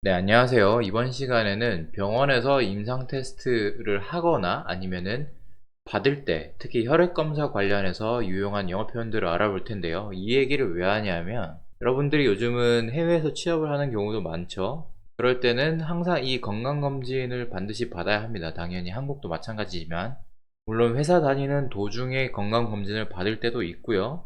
네, 안녕하세요. 이번 시간에는 병원에서 임상 테스트를 하거나 아니면은 받을 때, 특히 혈액 검사 관련해서 유용한 영어 표현들을 알아볼 텐데요. 이 얘기를 왜 하냐면, 여러분들이 요즘은 해외에서 취업을 하는 경우도 많죠. 그럴 때는 항상 이 건강검진을 반드시 받아야 합니다. 당연히 한국도 마찬가지지만. 물론 회사 다니는 도중에 건강검진을 받을 때도 있고요.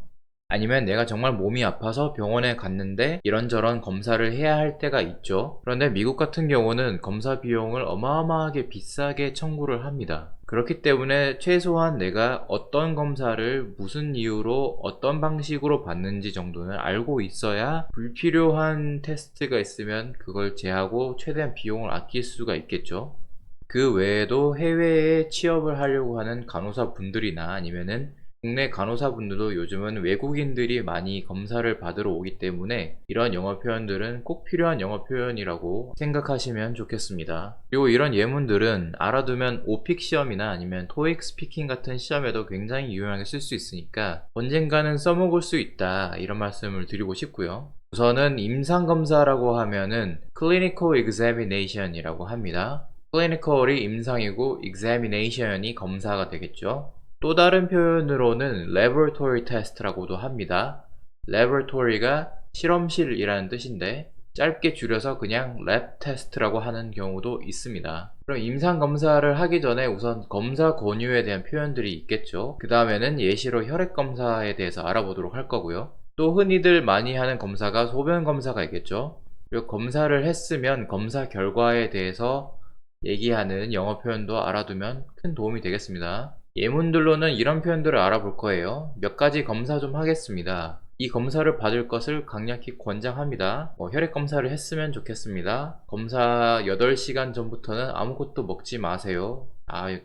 아니면 내가 정말 몸이 아파서 병원에 갔는데 이런저런 검사를 해야 할 때가 있죠. 그런데 미국 같은 경우는 검사 비용을 어마어마하게 비싸게 청구를 합니다. 그렇기 때문에 최소한 내가 어떤 검사를 무슨 이유로 어떤 방식으로 받는지 정도는 알고 있어야 불필요한 테스트가 있으면 그걸 제하고 최대한 비용을 아낄 수가 있겠죠. 그 외에도 해외에 취업을 하려고 하는 간호사분들이나 아니면은 국내 간호사분들도 요즘은 외국인들이 많이 검사를 받으러 오기 때문에 이런 영어 표현들은 꼭 필요한 영어 표현이라고 생각하시면 좋겠습니다. 그리고 이런 예문들은 알아두면 오픽 시험이나 아니면 토익 스피킹 같은 시험에도 굉장히 유용하게 쓸 수 있으니까 언젠가는 써먹을 수 있다, 이런 말씀을 드리고 싶고요. 우선은 임상검사라고 하면은 clinical examination이라고 합니다. clinical이 임상이고 examination이 검사가 되겠죠. 또 다른 표현으로는 laboratory test라고도 합니다. laboratory가 실험실이라는 뜻인데 짧게 줄여서 그냥 lab test라고 하는 경우도 있습니다. 그럼 임상 검사를 하기 전에 우선 검사 권유에 대한 표현들이 있겠죠. 그 다음에는 예시로 혈액 검사에 대해서 알아보도록 할 거고요. 또 흔히들 많이 하는 검사가 소변 검사가 있겠죠. 그리고 검사를 했으면 검사 결과에 대해서 얘기하는 영어 표현도 알아두면 큰 도움이 되겠습니다. 예문들로는 이런 표현들을 알아볼 거예요. 몇 가지 검사 좀 하겠습니다. 이 검사를 받을 것을 강력히 권장합니다. 혈액 검사를 했으면 좋겠습니다. 검사 8시간 전부터는 아무것도 먹지 마세요.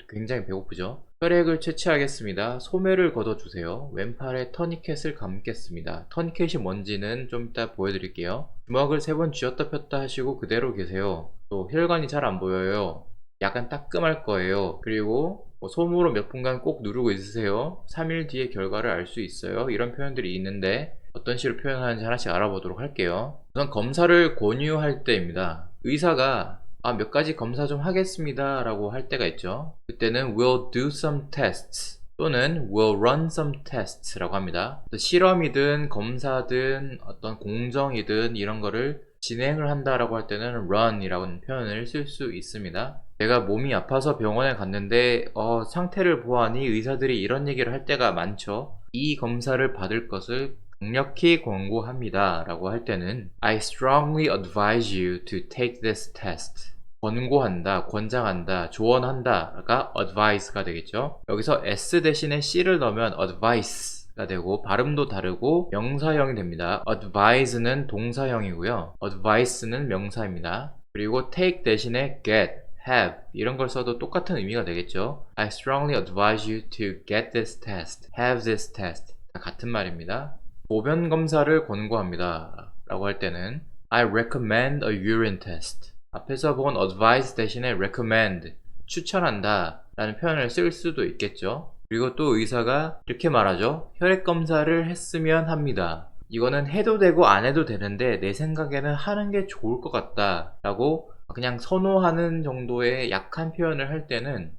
굉장히 배고프죠? 혈액을 채취하겠습니다. 소매를 걷어주세요. 왼팔에 터니켓을 감겠습니다. 터니켓이 뭔지는 좀 이따 보여드릴게요. 주먹을 3번 쥐었다 폈다 하시고 그대로 계세요. 또 혈관이 잘 안 보여요. 약간 따끔할 거예요. 그리고 손으로 몇 분간 꼭 누르고 있으세요. 3일 뒤에 결과를 알 수 있어요. 이런 표현들이 있는데 어떤 식으로 표현하는지 하나씩 알아보도록 할게요. 우선 검사를 권유할 때입니다. 의사가 몇 가지 검사 좀 하겠습니다 라고 할 때가 있죠. 그때는 we'll do some tests 또는 we'll run some tests 라고 합니다. 실험이든 검사든 어떤 공정이든 이런 거를 진행을 한다라고 할 때는 run 이라는 표현을 쓸 수 있습니다. 내가 몸이 아파서 병원에 갔는데 상태를 보아하니 의사들이 이런 얘기를 할 때가 많죠. 이 검사를 받을 것을 강력히 권고합니다 라고 할 때는 I strongly advise you to take this test. 권고한다, 권장한다, 조언한다가 advise가 되겠죠. 여기서 s 대신에 c를 넣으면 advice가 되고 발음도 다르고 명사형이 됩니다. advise는 동사형이고요. advice는 명사입니다. 그리고 take 대신에 get, have 이런 걸 써도 똑같은 의미가 되겠죠. I strongly advise you to get this test, have this test. 다 같은 말입니다. 소변 검사를 권고합니다 라고 할 때는 I recommend a urine test. 앞에서 본 advise 대신에 recommend, 추천한다 라는 표현을 쓸 수도 있겠죠. 그리고 또 의사가 이렇게 말하죠. 혈액 검사를 했으면 합니다. 이거는 해도 되고 안 해도 되는데 내 생각에는 하는 게 좋을 것 같다 라고 그냥 선호하는 정도의 약한 표현을 할 때는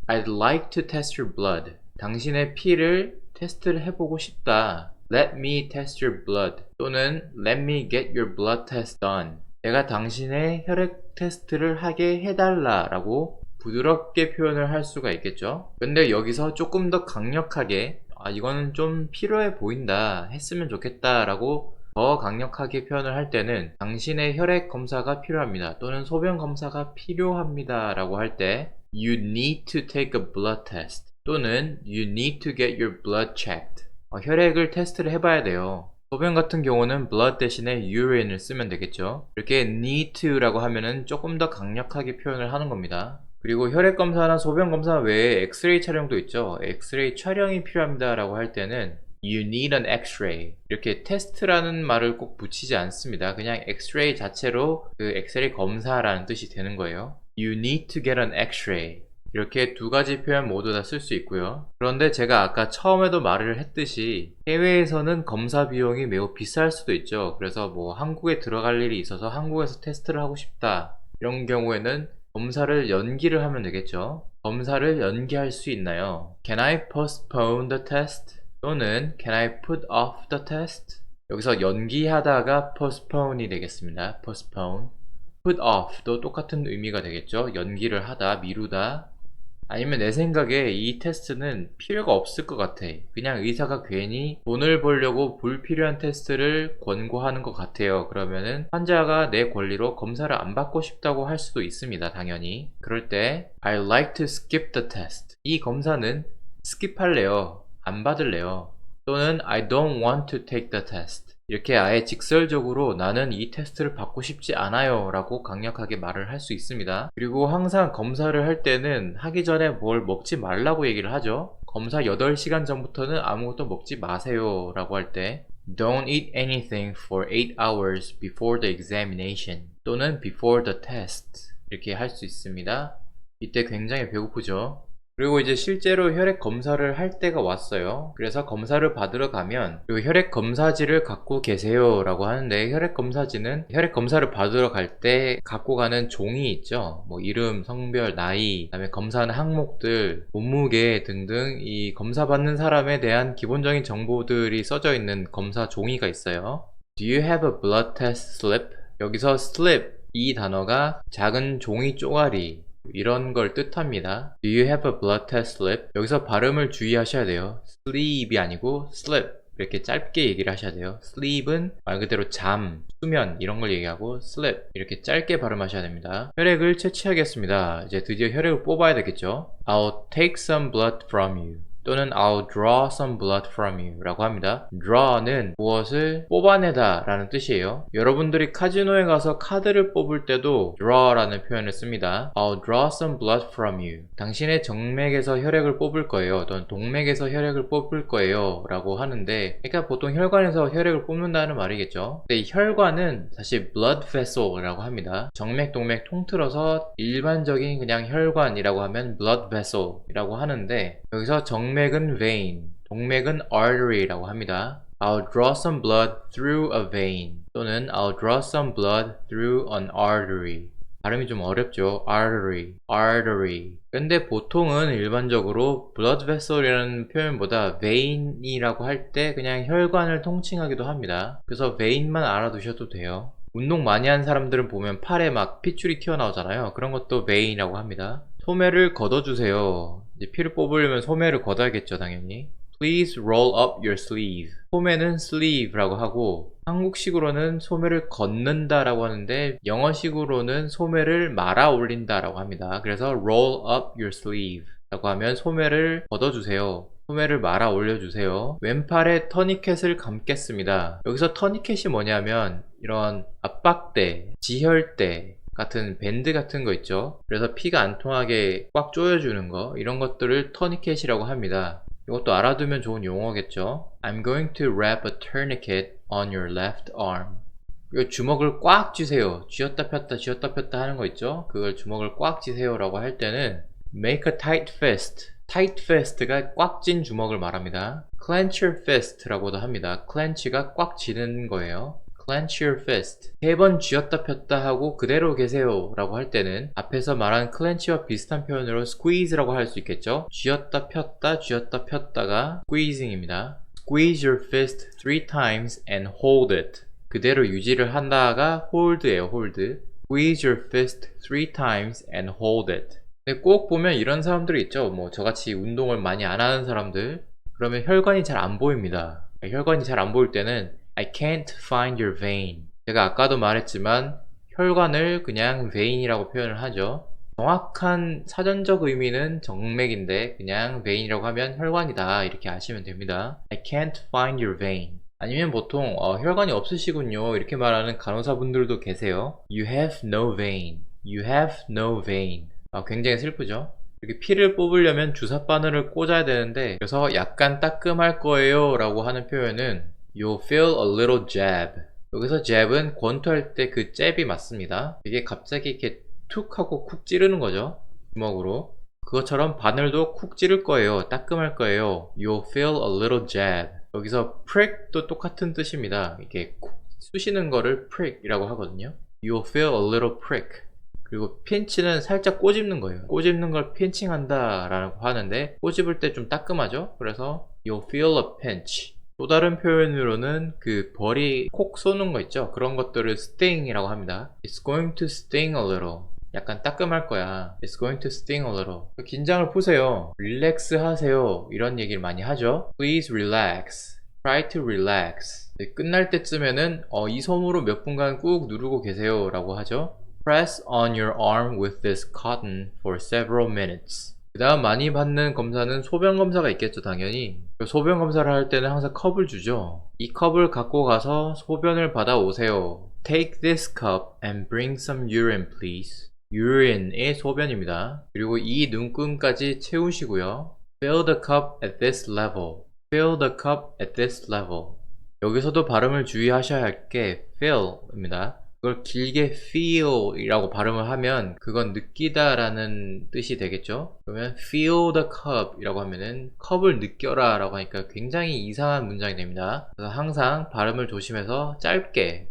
I'd like to test your blood. 당신의 피를 테스트를 해보고 싶다. Let me test your blood. 또는 Let me get your blood test done. 내가 당신의 혈액 테스트를 하게 해달라 라고 부드럽게 표현을 할 수가 있겠죠. 근데 여기서 조금 더 강력하게 이거는 좀 필요해 보인다, 했으면 좋겠다 라고 더 강력하게 표현을 할 때는 당신의 혈액 검사가 필요합니다 또는 소변 검사가 필요합니다 라고 할 때 You need to take a blood test 또는 You need to get your blood checked. 혈액을 테스트를 해봐야 돼요. 소변 같은 경우는 blood 대신에 urine을 쓰면 되겠죠. 이렇게 need to라고 하면은 조금 더 강력하게 표현을 하는 겁니다. 그리고 혈액 검사나 소변 검사 외에 엑스레이 촬영도 있죠. 엑스레이 촬영이 필요합니다 라고 할 때는 You need an x-ray. 이렇게 테스트라는 말을 꼭 붙이지 않습니다. 그냥 엑스레이 자체로 그 엑스레이 검사라는 뜻이 되는 거예요. You need to get an x-ray. 이렇게 두 가지 표현 모두 다 쓸 수 있고요. 그런데 제가 아까 처음에도 말을 했듯이 해외에서는 검사 비용이 매우 비쌀 수도 있죠. 그래서 뭐 한국에 들어갈 일이 있어서 한국에서 테스트를 하고 싶다. 이런 경우에는 검사를 연기를 하면 되겠죠. 검사를 연기할 수 있나요? Can I postpone the test? 또는 Can I put off the test? 여기서 연기하다가 postpone이 되겠습니다. postpone. put off도 똑같은 의미가 되겠죠. 연기를 하다, 미루다. 아니면 내 생각에 이 테스트는 필요가 없을 것 같아. 그냥 의사가 괜히 돈을 벌려고 불필요한 테스트를 권고하는 것 같아요. 그러면은 환자가 내 권리로 검사를 안 받고 싶다고 할 수도 있습니다. 당연히. 그럴 때 I'd like to skip the test. 이 검사는 스킵할래요. 안 받을래요. 또는 I don't want to take the test. 이렇게 아예 직설적으로 나는 이 테스트를 받고 싶지 않아요 라고 강력하게 말을 할 수 있습니다. 그리고 항상 검사를 할 때는 하기 전에 뭘 먹지 말라고 얘기를 하죠. 검사 8시간 전부터는 아무것도 먹지 마세요 라고 할 때 Don't eat anything for 8 hours before the examination 또는 before the test 이렇게 할 수 있습니다. 이때 굉장히 배고프죠. 그리고 이제 실제로 혈액 검사를 할 때가 왔어요. 그래서 검사를 받으러 가면 그리고 혈액 검사지를 갖고 계세요 라고 하는데 혈액 검사지는 혈액 검사를 받으러 갈 때 갖고 가는 종이 있죠. 뭐 이름, 성별, 나이, 그다음에 검사하는 항목들, 몸무게 등등 이 검사 받는 사람에 대한 기본적인 정보들이 써져 있는 검사 종이가 있어요. Do you have a blood test slip? 여기서 slip 이 단어가 작은 종이 쪼가리 이런 걸 뜻합니다. Do you have a blood test slip? 여기서 발음을 주의하셔야 돼요. sleep이 아니고 slip 이렇게 짧게 얘기를 하셔야 돼요. sleep은 말 그대로 잠, 수면 이런 걸 얘기하고 slip 이렇게 짧게 발음하셔야 됩니다. 혈액을 채취하겠습니다. 이제 드디어 혈액을 뽑아야 되겠죠. I'll take some blood from you. 또는 I'll draw some blood from you 라고 합니다. draw는 무엇을 뽑아내다 라는 뜻이에요. 여러분들이 카지노에 가서 카드를 뽑을 때도 draw라는 표현을 씁니다. I'll draw some blood from you. 당신의 정맥에서 혈액을 뽑을 거예요. 또는 동맥에서 혈액을 뽑을 거예요 라고 하는데 그러니까 보통 혈관에서 혈액을 뽑는다는 말이겠죠. 근데 이 혈관은 사실 blood vessel이라고 합니다. 정맥, 동맥 통틀어서 일반적인 그냥 혈관이라고 하면 blood vessel이라고 하는데 여기서 정맥은 vein, 동맥은 artery라고 합니다. I'll draw some blood through a vein 또는 I'll draw some blood through an artery. 발음이 좀 어렵죠. artery. 근데 보통은 일반적으로 blood vessel이라는 표현보다 vein이라고 할 때 그냥 혈관을 통칭하기도 합니다. 그래서 vein만 알아두셔도 돼요. 운동 많이 한 사람들은 보면 팔에 막 핏줄이 튀어나오잖아요. 그런 것도 vein이라고 합니다. 소매를 걷어주세요. 이제 피를 뽑으려면 소매를 걷어야겠죠, 당연히. Please roll up your sleeve. 소매는 sleeve라고 하고 한국식으로는 소매를 걷는다 라고 하는데 영어식으로는 소매를 말아 올린다 라고 합니다. 그래서 roll up your sleeve 라고 하면 소매를 걷어주세요. 소매를 말아 올려주세요. 왼팔에 터니켓을 감겠습니다. 여기서 터니켓이 뭐냐면 이런 압박대, 지혈대 같은 밴드 같은 거 있죠. 그래서 피가 안 통하게 꽉 조여주는 거 이런 것들을 터니켓이라고 합니다. 이것도 알아두면 좋은 용어겠죠. I'm going to wrap a tourniquet on your left arm. 이 주먹을 꽉 쥐세요. 쥐었다 폈다 하는 거 있죠. 그걸 주먹을 꽉 쥐세요 라고 할 때는 make a tight fist. tight fist가 꽉 쥔 주먹을 말합니다. clench your fist 라고도 합니다. clench가 꽉 쥐는 거예요. clench your fist. 3번 쥐었다 폈다 하고 그대로 계세요 라고 할 때는 앞에서 말한 clench와 비슷한 표현으로 squeeze라고 할 수 있겠죠. 쥐었다 폈다가 squeezing입니다. squeeze your fist 3 times and hold it. 그대로 유지를 한다가 hold예요. hold. squeeze your fist 3 times and hold it. 근데 꼭 보면 이런 사람들이 있죠. 뭐 저같이 운동을 많이 안 하는 사람들 그러면 혈관이 잘 안 보입니다. 혈관이 잘 안 보일 때는 I can't find your vein. 제가 아까도 말했지만 혈관을 그냥 vein이라고 표현을 하죠. 정확한 사전적 의미는 정맥인데 그냥 vein이라고 하면 혈관이다 이렇게 아시면 됩니다. I can't find your vein. 아니면 보통 혈관이 없으시군요 이렇게 말하는 간호사분들도 계세요. You have no vein. You have no vein. 굉장히 슬프죠. 이렇게 피를 뽑으려면 주사 바늘을 꽂아야 되는데 그래서 약간 따끔할 거예요 라고 하는 표현은 You'll feel a little jab. 여기서 jab은 권투할 때 그 잽이 맞습니다. 이게 갑자기 이렇게 툭 하고 쿡 찌르는 거죠. 주먹으로. 그것처럼 바늘도 쿡 찌를 거예요. 따끔할 거예요. You'll feel a little jab. 여기서 prick도 똑같은 뜻입니다. 이게 쿡 쑤시는 거를 prick이라고 하거든요. You'll feel a little prick. 그리고 pinch는 살짝 꼬집는 거예요. 꼬집는 걸 pinching한다 라고 하는데 꼬집을 때 좀 따끔하죠. 그래서 You'll feel a pinch. 또 다른 표현으로는 그 벌이 콕 쏘는 거 있죠. 그런 것들을 sting이라고 합니다. It's going to sting a little. 약간 따끔할 거야. It's going to sting a little. 긴장을 푸세요. 릴렉스 하세요. 이런 얘기를 많이 하죠. Please relax. Try to relax. 끝날 때쯤에는 이 손으로 몇 분간 꾹 누르고 계세요 라고 하죠. Press on your arm with this cotton for several minutes. 그 다음 많이 받는 검사는 소변 검사가 있겠죠. 당연히 소변 검사를 할 때는 항상 컵을 주죠. 이 컵을 갖고 가서 소변을 받아 오세요. Take this cup and bring some urine please. urine의 소변입니다. 그리고 이 눈금까지 채우시고요. Fill the cup at this level. Fill the cup at this level. 여기서도 발음을 주의하셔야 할 게 fill입니다. 그걸 길게 feel 이라고 발음을 하면 그건 느끼다 라는 뜻이 되겠죠. 그러면 fill the cup 이라고 하면은 컵을 느껴라 라고 하니까 굉장히 이상한 문장이 됩니다. 그래서 항상 발음을 조심해서 짧게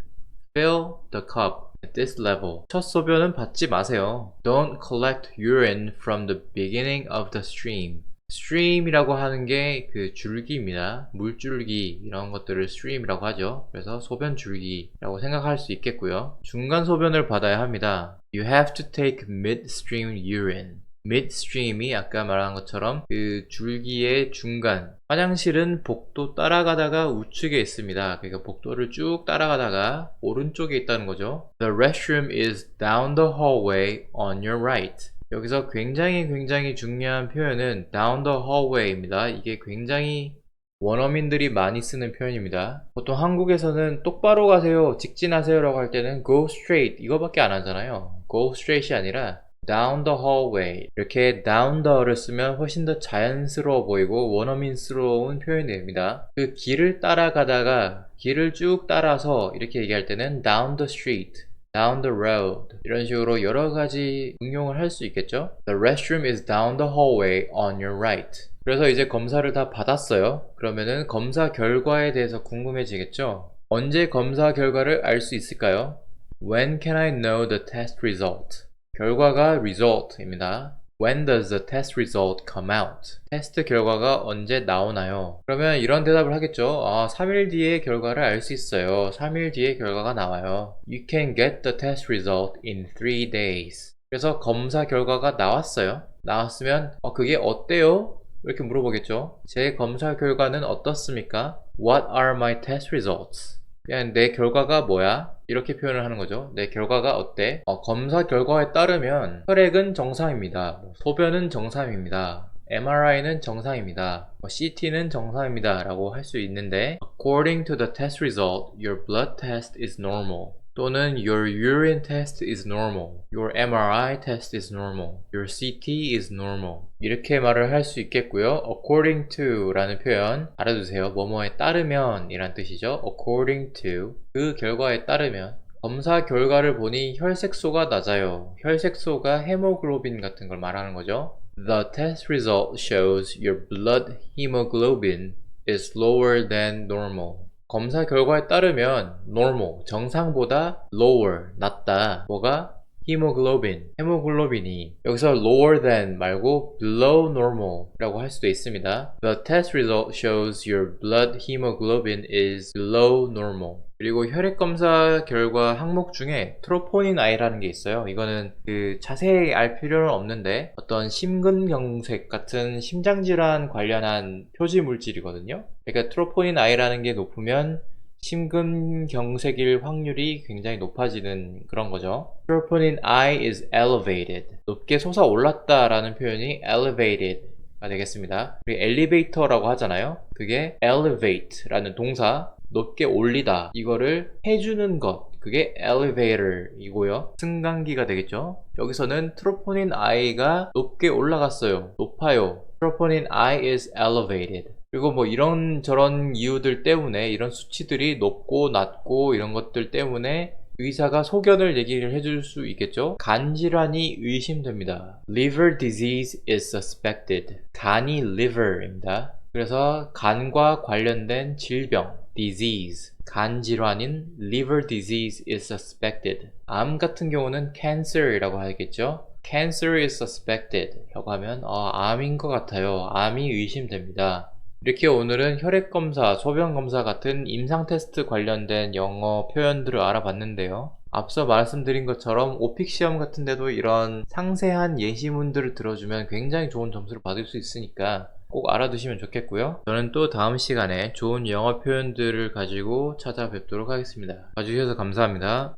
fill the cup at this level. 첫 소변은 받지 마세요. Don't collect urine from the beginning of the stream. stream이라고 하는 게 그 줄기입니다. 물줄기 이런 것들을 stream이라고 하죠. 그래서 소변 줄기라고 생각할 수 있겠고요. 중간 소변을 받아야 합니다. You have to take midstream urine. midstream이 아까 말한 것처럼 그 줄기의 중간. 화장실은 복도 따라가다가 우측에 있습니다. 그러니까 복도를 쭉 따라가다가 오른쪽에 있다는 거죠. The restroom is down the hallway on your right. 여기서 굉장히 중요한 표현은 down the hallway입니다. 이게 굉장히 원어민들이 많이 쓰는 표현입니다. 보통 한국에서는 똑바로 가세요, 직진하세요 라고 할 때는 go straight 이거밖에 안 하잖아요. go straight이 아니라 down the hallway. 이렇게 down the를 쓰면 훨씬 더 자연스러워 보이고 원어민스러운 표현이 됩니다. 그 길을 따라가다가 길을 쭉 따라서 이렇게 얘기할 때는 down the street, down the road 이런 식으로 여러 가지 응용을 할 수 있겠죠. The restroom is down the hallway on your right. 그래서 이제 검사를 다 받았어요. 그러면은 검사 결과에 대해서 궁금해지겠죠. 언제 검사 결과를 알 수 있을까요? When can I know the test result? 결과가 result입니다. When does the test result come out? 테스트 결과가 언제 나오나요? 그러면 이런 대답을 하겠죠. 3일 뒤에 결과를 알 수 있어요. 3일 뒤에 결과가 나와요. You can get the test result in 3 days. 그래서 검사 결과가 나왔어요. 나왔으면 그게 어때요? 이렇게 물어보겠죠. 제 검사 결과는 어떻습니까? What are my test results? 그냥 내 결과가 뭐야? 이렇게 표현을 하는 거죠. 내 결과가 어때? 검사 결과에 따르면 혈액은 정상입니다. 소변은 정상입니다. MRI는 정상입니다. CT는 정상입니다. 라고 할 수 있는데 According to the test result, your blood test is normal. 또는 your urine test is normal. Your MRI test is normal. Your CT is normal. 이렇게 말을 할 수 있겠고요. According to 라는 표현 알아두세요. 뭐뭐에 따르면 이란 뜻이죠. According to 그 결과에 따르면 검사 결과를 보니 혈색소가 낮아요. 혈색소가 헤모글로빈 같은 걸 말하는 거죠. The test result shows your blood hemoglobin is lower than normal. 검사 결과에 따르면 normal, 정상보다 lower, 낮다. 뭐가? hemoglobin, 헤모글로빈이. 여기서 lower than 말고 below normal 라고 할 수도 있습니다. The test result shows your blood hemoglobin is below normal. 그리고 혈액검사 결과 항목 중에 트로포닌 I라는 게 있어요. 이거는 자세히 알 필요는 없는데 어떤 심근경색 같은 심장질환 관련한 표지 물질이거든요. 그러니까 트로포닌 I라는 게 높으면 심근경색일 확률이 굉장히 높아지는 그런 거죠. Troponin I is elevated. 높게 솟아올랐다 라는 표현이 elevated가 되겠습니다. 그리고 elevator라고 하잖아요. 그게 elevate 라는 동사, 높게 올리다, 이거를 해주는 것, 그게 elevator 이고요. 승강기가 되겠죠. 여기서는 트로포닌 I가 높게 올라갔어요. 높아요. Troponin I is elevated. 그리고 뭐 이런저런 이유들 때문에, 이런 수치들이 높고 낮고 이런 것들 때문에 의사가 소견을 얘기를 해줄 수 있겠죠? 간 질환이 의심됩니다. Liver disease is suspected. 간이 liver입니다. 그래서 간과 관련된 질병, disease, 간 질환인 liver disease is suspected. 암 같은 경우는 cancer이라고 하겠죠? Cancer is suspected 라고 하면 암인 것 같아요. 암이 의심됩니다. 이렇게 오늘은 혈액검사, 소변검사 같은 임상테스트 관련된 영어 표현들을 알아봤는데요. 앞서 말씀드린 것처럼 오픽 시험 같은 데도 이런 상세한 예시문들을 들어주면 굉장히 좋은 점수를 받을 수 있으니까 꼭 알아두시면 좋겠고요. 저는 또 다음 시간에 좋은 영어 표현들을 가지고 찾아뵙도록 하겠습니다. 봐주셔서 감사합니다.